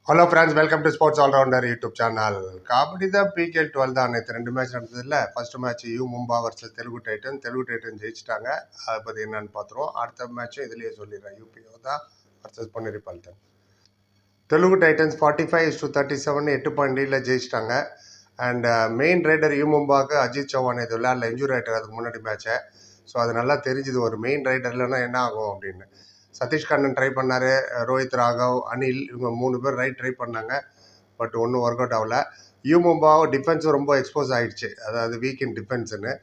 Hello friends, welcome to sports all rounder YouTube channel. Kabaddi தான் PKL 12 தான். நேற்று 2 மேட்ச் நடந்ததில்ல. First match U Mumba versus Telugu Titan ஜெயிச்சிட்டாங்க. அதை பற்றி என்னன்னு பார்த்துருவோம். அடுத்த மேட்ச்சும் இதுலேயே சொல்லிடுறேன். யூபிஓ தான் versus Puneri Paltan. Telugu Titans 45-37 8 point லீடில் ஜெயிச்சிட்டாங்க. அண்ட் மெயின் ரைடர் யூ மும்பாவுக்கு அஜித் சௌஹான் இது விளையாடல, இன்ஜூரி ஆகிட்டார் அதுக்கு முன்னாடி மேட்சை. ஸோ அது நல்லா தெரிஞ்சுது ஒரு மெயின் ரைடர் இல்லைன்னா என்ன ஆகும் அப்படின்னு. சதீஷ் கண்ணன் ட்ரை பண்ணார், ரோஹித் ராகவ், அனில் இவங்க 3 பேர் ரைட் ட்ரை பண்ணாங்க. பட் ஒன்றும் ஒர்க் அவுட் ஆகல. யூ மும்பாவும் டிஃபென்ஸும் ரொம்ப எக்ஸ்போஸ் ஆகிடுச்சு, அதாவது வீக் இன் டிஃபென்ஸுன்னு.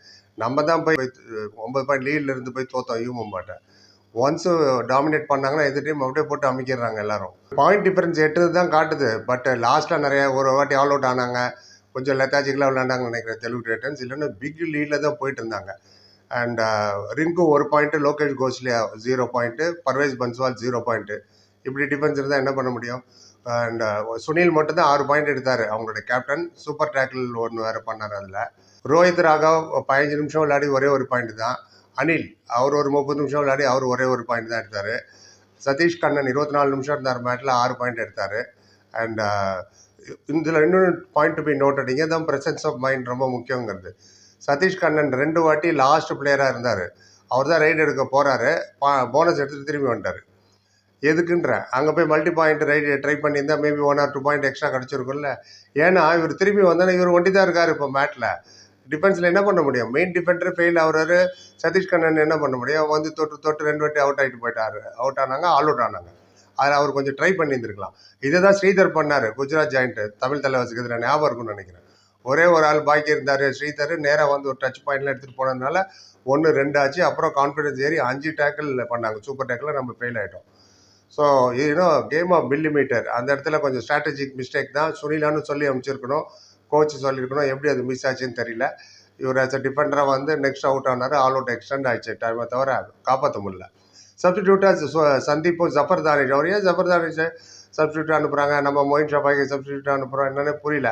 நம்ம தான் போய் 9 பாயிண்ட் லீடில் இருந்து போய் தோத்தோம் யூ மும்பாட்ட. ஒன்ஸு டாமினேட் பண்ணாங்கன்னா எதிர் டீம் அப்படியே போட்டு அமைக்கிறாங்க எல்லாரும். பாயிண்ட் டிஃபரன்ஸ் 8 தான் காட்டுது. பட் லாஸ்ட்டில் நிறைய ஒரு வாட்டி ஆல் அவுட் ஆனாங்க, கொஞ்சம் லெத்தாஜிக்கலாக விளையாண்டாங்கன்னு நினைக்கிறேன் தெலுங்கு டைட்டன்ஸ். இல்லைன்னா பிக் லீடில் தான் போயிட்டு இருந்தாங்க. And Rinku 1 point, Lokesh Ghosliya 0 point, Parvesh Bainswal 0 point. இப்படி டிஃபென்ஸ் இருந்தால் என்ன பண்ண முடியும்? அண்ட் சுனில் மட்டும் தான் 6 பாயிண்ட் எடுத்தார், அவங்களோட கேப்டன். சூப்பர் டேக்கிள் ஒன்று வேறு பண்ணார் அதில். ரோஹித் ராகவ் 15 நிமிஷம் விளையாடி ஒரே ஒரு பாயிண்ட் தான். அனில் அவர் ஒரு 30 நிமிஷம் விளையாடி அவர் ஒரே ஒரு பாயிண்ட் தான் எடுத்தார். சதீஷ் கண்ணன் 24 நிமிஷம் இருந்தார் மேட்டில், 6 பாயிண்ட் எடுத்தார். அண்ட் இதில் இன்னொன்று பாயிண்ட் டு பி நோட் அடிங்க தான், ப்ரெசன்ஸ் ஆஃப் மைண்ட் ரொம்ப முக்கியங்கிறது. சதீஷ் கண்ணன் 2 வாட்டி லாஸ்ட் பிளேயராக இருந்தார். அவர் தான் ரைடு எடுக்க போகிறாரு, போனஸ் எடுத்துகிட்டு திரும்பி வந்துட்டார். எதுக்குன்ற அங்கே போய் மல்டி பாயிண்ட் ரைடு ட்ரை பண்ணியிருந்தால் மேபி 1 or 2 பாயிண்ட் எக்ஸ்ட்ரா கிடச்சிருக்கும்ல. ஏன்னா இவர் திரும்பி வந்தானே இவர் ஒண்டி தான் இருக்கார் இப்போ மேட்டில். டிஃபென்ஸில் என்ன பண்ண முடியும்? மெயின் டிஃபெண்டர் ஃபெயில் ஆகுறாரு. சதீஷ் கண்ணன் என்ன பண்ண முடியும்? வந்து தொட்டு 2 வாட்டி அவுட் ஆகிட்டு போயிட்டாரு. அவுட் ஆனாங்க, ஆல் அவுட் ஆனாங்க. அதில் அவர் கொஞ்சம் ட்ரை பண்ணியிருந்துருக்கலாம். இதை தான் ஸ்ரீதர் பண்ணார், குஜராத் ஜாயிண்ட்டு தமிழ் தலைவாசிக்கு இதில் ஞாபகம் இருக்குன்னு நினைக்கிறேன். ஒரே ஒரு ஆள் பாக்கி இருந்தார் ஸ்ரீதர், நேராக வந்து ஒரு டச் பாயிண்ட்ல எடுத்துகிட்டு போனதுனால 1-2 ஆச்சு. அப்புறம் கான்ஃபிடன்ஸ் ஏறி 5 டேக்கிள் பண்ணாங்க. சூப்பர் டேக்கில் நம்ம ஃபெயில் ஆகிட்டோம். So game of millimetre. அந்த இடத்துல கொஞ்சம் ஸ்ட்ராட்டஜிக் மிஸ்டேக் தான். சுனிலான்னு சொல்லி அமைச்சிருக்கணும், கோச் சொல்லியிருக்கணும். எப்படி அது மிஸ் ஆச்சுன்னு தெரியல. இவர் ஆஸ் அ டிஃபெண்டராக வந்து நெக்ஸ்ட் அவுட் ஆனார். ஆல் அவுட் எக்ஸ்டெண்ட் ஆயிடுச்சு டைமை தவிர காப்பாற்ற முடியல. சப்ஸ்டிடியூட்டாக சந்தீப்பும் ஜஃபர் தானிஷ். அவர் ஏன் ஜஃபர் தானிஷ் சப்ஸ்டியூட் அனுப்புகிறாங்க, நம்ம மொயின் ஷபாக்கி சப்ஸ்டியூட் அனுப்புகிறோம் என்னன்னு புரியல.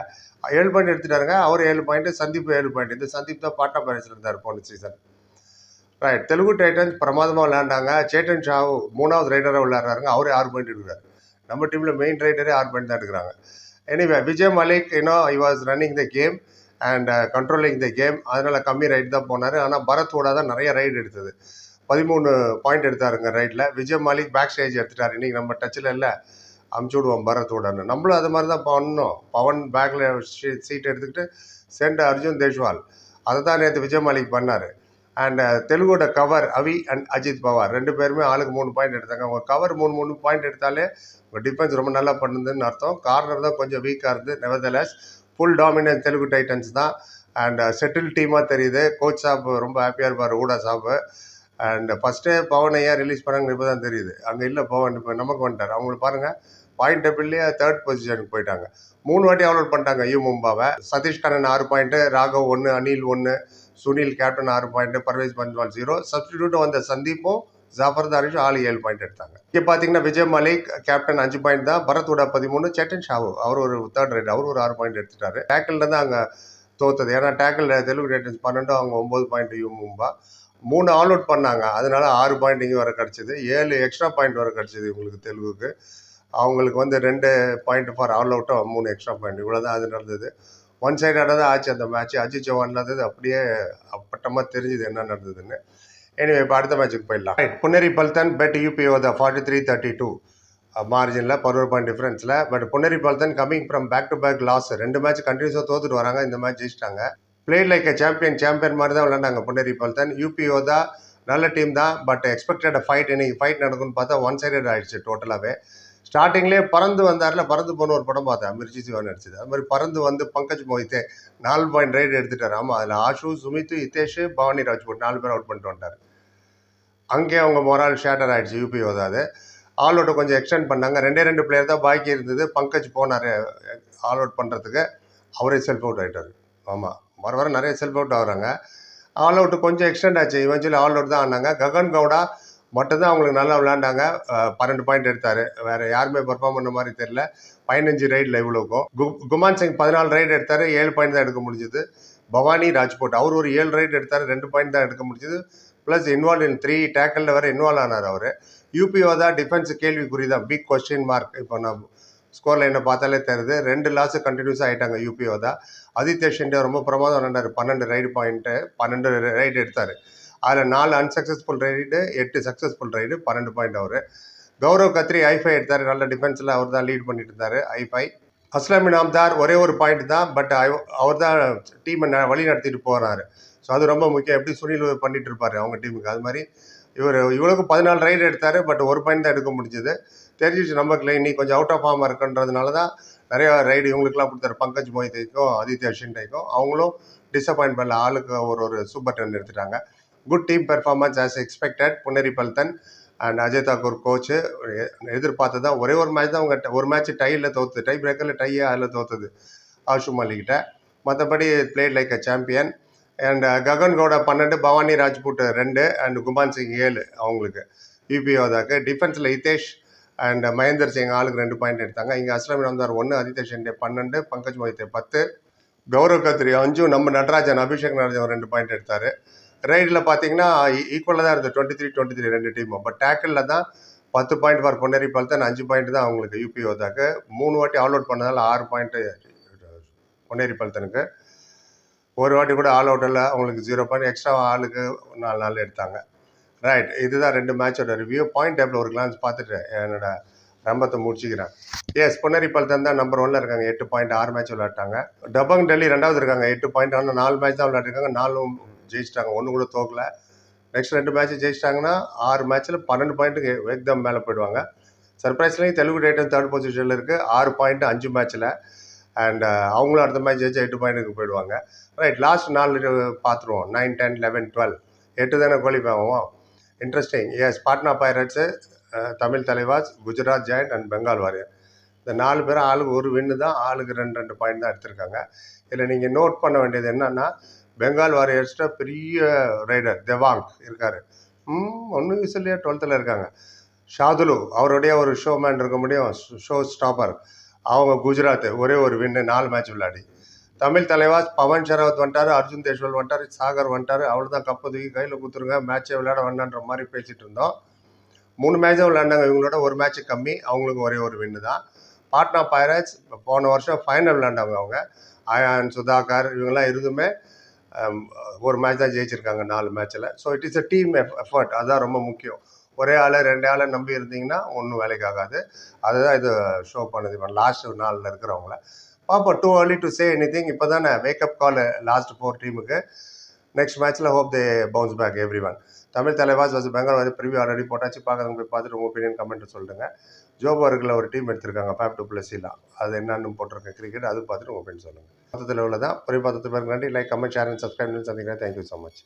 7 பாயிண்ட் எடுத்துட்டாருங்க, அவர் 7 பாயிண்ட், சந்தீப் 7 பாயிண்ட். இந்த சந்தீப் தான் பாட்னா பைரேட்ஸில் இருந்தார் போன சீசன். ரைட், தெலுங்கு டைட்டன்ஸ் பிரமாதமாக விளையாண்டாங்க. சேட்டன் ஷாவு 3வது ரைடராக விளையாடுறாங்க, அவரே 6 பாயிண்ட் எடுக்கிறார். நம்ம டீமில் மெயின் ரைடரே 6 பாயிண்ட் தான் எடுக்கிறாங்க. Anyway, Vijay Malik I was running the game and controlling the game. அதனால் கம்மி ரைட் தான் போனார். ஆனால் பரத்தோட தான் நிறைய ரைடு எடுத்தது. 13 பாயிண்ட் எடுத்தாருங்க ரைட்டில். விஜய் மாலிக் பேக் ஸ்டேஜ் எடுத்துட்டார். இன்றைக்கி நம்ம டச்சில் இல்லை, அமுச்சு விடுவோம் பரத்தோடன்னு. நம்மளும் அது மாதிரி தான் பண்ணோம். பவன் பேக்கில் சீட் எடுத்துக்கிட்டு சென்ட் அர்ஜுன் தேஷ்வால். அதை தான் நேற்று விஜய் மாலிக் பண்ணார். அண்ட் தெலுங்கோட கவர் அவி அண்ட் அஜித் பவார் 2 பேருமே ஆளுக்கு 3 பாயிண்ட் எடுத்தாங்க. அவங்க கவர் 3 பாயிண்ட் எடுத்தாலே உங்கள் டிஃபென்ஸ் ரொம்ப நல்லா பண்ணுதுன்னு அர்த்தம். கார்னர் தான் கொஞ்சம் வீக்காக இருந்து. Nevertheless full dominance Telugu Titans தான். அண்ட் செட்டில் டீமாக தெரியுது. கோச் சாப் ரொம்ப ஹாப்பியாக இருப்பார், ஊடா சாப்பு. அண்ட் ஃபஸ்ட்டே பவனை ஏன் ரிலீஸ் பண்ணாங்கன்னு இப்போ தான் தெரியுது. அங்கே இல்லை பவன், இப்போ நமக்கு வந்துட்டார். அவங்களுக்கு பாருங்கள், பாயிண்ட் டேபிள்லேயே 3rd பொசிஷனுக்கு போயிட்டாங்க. 3 வாட்டி ஆல் அவுட் பண்ணிட்டாங்க யூ மும்பாவை. Satish Kannan 6 point, Raghav 1, Anil 1, Sunil captain 6 point, Parvesh Bainswal 0. Substitute வந்த சந்தீப்பும் ஜாஃபர் தாரிஷும் ஆள் 7 பாயிண்ட் எடுத்தாங்க. இங்கே பார்த்தீங்கன்னா விஜய் மலிக் கேப்டன் 5 பாயிண்ட் தான், பரத்தோட 13, சேட்டன் ஷாவு அவர் ஒரு 3rd ரைட், அவர் ஒரு 6 பாயிண்ட் எடுத்துட்டாரு. டேக்கிள் தான் அங்கே தோத்தது. ஏன்னா டேக்கிள் தெலுங்கு டைட்டன்ஸ் 12, அவங்க 9 point you Mumba. 3 all out பண்ணாங்க, அதனால 6 பாயிண்ட் இங்கே வர கிடச்சிது. 7 எக்ஸ்ட்ரா பாயிண்ட் வர கிடச்சிது இவங்களுக்கு தெலுங்குக்கு. அவங்களுக்கு வந்து 2 பாயிண்ட் ஃபார் ஆல் அவுட்டும் 3 எக்ஸ்ட்ரா பாயிண்ட். இவ்வளோ தான் அது நடந்தது. ஒன் சைடாக தான் ஆச்சு அந்த மேட்ச். அஜித் சௌஹான் இருந்தது அப்படியே அப்பட்டமாக தெரிஞ்சுது என்ன நடந்ததுன்னு. எனிவே, இப்போ அடுத்த மேட்சுக்கு போயிடலாம். பொன்னேரி பால்டன் பெட் யூபிஓ 43-32 மார்ஜினில் 11 பாயிண்ட் டிஃப்ரென்ஸில். But Puneri Paltan coming from back to back loss. 2 match கண்டினியூஸாக தோத்துட்டு வராங்க. இந்த மேட்ச் ஜெயிச்சிட்டாங்க. பிளேட் லைக் சாம்பியன் மாதிரி தான் விளையாண்டாங்க பொன்னேரி பால்டன். யூபிஓ தான் நல்ல டீம் தான். But expected fight. இன்னைக்கு ஃபைட் நடக்கும்னு பார்த்தா ஒன் சைடட் ஆகிடுச்சு டோட்டலாகவே. ஸ்டார்டிங்லேயே பறந்து வந்தார்ல, பறந்து போன ஒரு படம் பார்த்தேன், மிர்ச்சி சிவன் நடிச்சது. அது மாதிரி பறந்து வந்து பங்கஜ் மோஹித்தே 4 பாயிண்ட் ரைடு எடுத்துட்டார். ஆமாம், அதில் ஆஷு, சுமித், ஹிதேஷ், பவானி ராஜ்புட் 4 பேர் அவுட் பண்ணிட்டு வந்துட்டார். அங்கே அவங்க மொரால் ஷேட்டர் ஆகிடுச்சு யூபிஓ தான். அது ஆல் அவுட்டை கொஞ்சம் எக்ஸ்டெண்ட் பண்ணாங்க. 2 பிளேயர் தான் பாக்கி இருந்தது. பங்கஜ் போனார் ஆல் அவுட் பண்ணுறதுக்கு, அவரே செல்ஃப் அவுட் ஆகிட்டார். ஆமாம், வர நிறைய செல்ஃப் அவுட் ஆகுறாங்க. ஆல் அவுட்டு கொஞ்சம் எக்ஸ்டெண்ட் ஆச்சு. இவென்ச்சுவலி ஆல் அவுட் தான் ஆனாங்க. ககன் கவுடா மட்டும்தான் அவங்களுக்கு நல்லா விளையாண்டாங்க. 12 பாயிண்ட் எடுத்தார். வேறு யாருமே பெர்ஃபார்ம் பண்ண மாதிரி தெரியல. 15 ரைடில் இவ்வளோக்கும். குமான் சிங் 14 ரைடு எடுத்தார், 7 பாயிண்ட் தான் எடுக்க முடிஞ்சுது. பவானி ராஜ்போட் அவர் ஒரு 7 ரைடு எடுத்தார், 2 பாயிண்ட் தான் எடுக்க முடிஞ்சுது. ப்ளஸ் இன்வால்வ் இன் 3 டேக்கிளில் வேறு இன்வால்வ் ஆனார் அவர். யூபிஓ தான் டிஃபென்ஸ் கேள்விக்குறி தான், பிக் கொஸ்டின் மார்க். இப்போ நான் ஸ்கோர் லைனை பார்த்தாலே தெரியுது. 2 லாஸ் கண்டினியூஸாக ஆகிட்டாங்க யூபிஓ தான். ஆதித்யா ஷிண்டே ரொம்ப பிரமாதம் விளாண்டார். 12 ரைடு பாயிண்ட்டு, 12 ரைடு எடுத்தார். அதில் 4 unsuccessful raid, 8 successful raid, 12 point அவர். கௌரவ் கத்ரி ஐ5 எடுத்தார். நல்ல டிஃபென்ஸில் அவர் தான் லீட் பண்ணிட்டு இருந்தார். ஐ5 அஸ்லாம் இனாம்தார் ஒரே ஒரு பாயிண்ட் தான், பட் அவர் தான் டீமை வழி நடத்திட்டு போகிறாரு. ஸோ அது ரொம்ப முக்கியம். எப்படி சுனில் பண்ணிட்டு இருப்பார் அவங்க டீமுக்கு, அது மாதிரி இவருக்கு 14 ரைடு எடுத்தார், பட் ஒரு பாயிண்ட் தான் எடுக்க முடிஞ்சது. தெரிஞ்சிச்சு நமக்கு இன்னைக்கு கொஞ்சம் அவுட் ஆஃப் ஃபார்மாக இருக்குன்றதுனால தான் நிறையா ரைடு இவங்களுக்குலாம் கொடுத்தாரு. பங்கஜ் மொய்தைக்கும் ஆதித்யா ஷிண்டேக்கும். அவங்களும் டிசப்பாயின்ட் பண்ணல. ஆளுக்கு ஒரு சூப்பர் டென் எடுத்துட்டாங்க. Good team performance as expected. Puneri Paltan and Ajay Thakur coach எதிர்பார்த்து தான். ஒரே ஒரு மேட்ச் தான் அவங்க ஒரு மேட்ச் டையில் தோற்றுது. டை பிரேக்கரில் டையே அதில் தோற்றுது ஆஷு மாலிக்கிட்ட. மற்றபடி played like a champion. And Gagan Gowda 12, Bhavani Rajput 2 and Guman Singh 7 அவங்களுக்கு யூபிஓதாக்கு. டிஃபென்ஸில் ஹிதேஷ் அண்ட் மகேந்தர் சிங் ஆளுக்கு 2 பாயிண்ட் எடுத்தாங்க. இங்கே அஸ்லாம் இனாம்தார் 1, ஆதித்யா ஷிண்டே 12, பங்கஜ் மொய்தே 10, கௌரவ் கத்ரி 5, நம்ம நடராஜன் அபிஷேக் நடராஜன் 2 பாயிண்ட் எடுத்தார். ரைடில் பார்த்தீங்கன்னா ஈக்குவலாக தான் இருந்தது, 23-23 2 டீமும். பட் டேக்கிளில் தான் 10 point for Ponneri Paltan, 5 point தான் அவங்களுக்கு யூபிஓதாக்கு. 3 வாட்டி ஆல் அவுட் பண்ணதால் 6 பாயிண்ட்டு பொன்னேரி பல்தனுக்கு. ஒரு வாட்டி கூட ஆல் அவுட் இல்லை அவங்களுக்கு 0 பாயிண்ட். எக்ஸ்ட்ரா ஆளுக்கு 4 நாள் எடுத்தாங்க. ரைட், இதுதான் 2 மேட்சோட ரிவ்யூ. பாயிண்ட் டேபிள் ஒரு கிளான்ஸ் பார்த்துட்டு என்னோட ரம்பத்தை முடிச்சுக்கிறேன். எஸ், பொன்னேரி பல்தன் தான் நம்பர் 1ல் இருக்காங்க. 8 பாயிண்ட், 6 மேட்ச் விளையாட்டாங்க. டபங் டெல்லி 2வது இருக்காங்க, 8 பாயிண்ட். ஆனால் 4 மேட்ச் தான் விளையாட்டுருக்காங்க. 4 ஜெயிச்சிட்டாங்க, 1 கூட தோக்கல. நெக்ஸ்ட் 2 மேட்ச் ஜெயிச்சிட்டாங்கன்னா 6 மேட்ச்சில் 12 பாயிண்ட்டுக்கு வேக்தம் மேலே போயிடுவாங்க. சர்ப்ரைஸ்லேயும் தெலுங்கு டைட்டன்ஸ் 3rd பொசிஷனில் இருக்குது, 6 பாயிண்ட் 5 மேட்ச்சில். அண்ட் அவங்களும் அடுத்த மேட்ச் ஜெயிச்சா 8 பாயிண்ட்டுக்கு போயிடுவாங்க. ரைட், லாஸ்ட் 4 பார்த்துருவோம். 9, 10, 11, 12, 8 தானே குவாலிஃபை ஆகும். Interesting. Yes, Patna Pirates, Tamil Thalaivas, Gujarat Giant and Bengal Warrior. இந்த 4 பேரும் ஆளுக்கு ஒரு வின்னு தான், ஆளுக்கு 2 பாயிண்ட் தான் எடுத்திருக்காங்க. இதில் நீங்கள் நோட் பண்ண வேண்டியது என்னன்னா, பெங்கால் வாரியர்ஸ்ட பெரிய ரைடர் தேவாங் இருக்கார். ஒன்றும் விசிலையே 12th இருக்காங்க. ஷாதுலு அவருடைய ஒரு ஷோமேன் இருக்க முடியும், ஷோ ஸ்டாப்பர். அவங்க குஜராத் ஒரே ஒரு வின்னு, 4 மேட்ச் விளையாடி. தமிழ் தலைவாஸ் பவன் ஷராவத் வந்துட்டார், அர்ஜுன் தேஷ்வால் வந்துட்டார், சாகர் வந்துட்டார். அவ்வளோதான், கப்பு தூக்கி கையில் கொடுத்துருங்க, மேட்சே விளையாட வேண்டான்ற மாதிரி பேசிகிட்டு இருந்தோம். 3 மேட்ச் தான் விளையாண்டாங்க. இவங்களோட ஒரு மேட்ச் கம்மி, அவங்களுக்கு ஒரே ஒரு வின்னு தான். பாட்னா பைரட்ஸ் போன வருஷம் ஃபைனல் விளையாண்டாங்க. அவங்க அயான், சுதாகர் இவங்கெல்லாம் இருந்துமே ஒரு மேட்ச் தான் ஜெயிச்சிருக்காங்க 4 மேட்ச்சில். So it is a team effort, அதுதான் ரொம்ப முக்கியம். ஒரே ஆள் 2 ஆளை நம்பி இருந்தீங்கன்னா ஒன்றும் வேலைக்கு ஆகாது. அதுதான் இது ஷோ பண்ணுது. இப்போ லாஸ்ட் 4ல் இருக்கிறவங்கள பார்ப்போம். Too early to say anything. இப்போ தானே வேக்கப் கால் லாஸ்ட் 4 டீமுக்கு. நெக்ஸ்ட் மேட்ச்சில் hope they bounce back every one. Tamil Thalaivas வச்சு பெங்கால் வந்து ப்ரிவியூ ஆல்ரெடி போட்டாச்சு. பார்க்குறவங்க போய் பார்த்துட்டு உங்கள் ஒப்பீனியன் கமெண்ட் சொல்லுங்கள். ஜோபர்கில் ஒரு டீம் எடுத்திருக்காங்க, ஃபேப் டு ப்ளஸ்லாம். அது என்னன்னு போட்டிருக்கேன் கிரிக்கெட், அது பார்த்துட்டு உங்கள் ஒப்பீனியன் சொல்லுங்கள். மொத்தத்தில் உள்ளதான். புரிய பார்த்து பேருக்கு நன்றி. Like, comment, share and subscribe சந்திக்கிறேன். Thank you so much.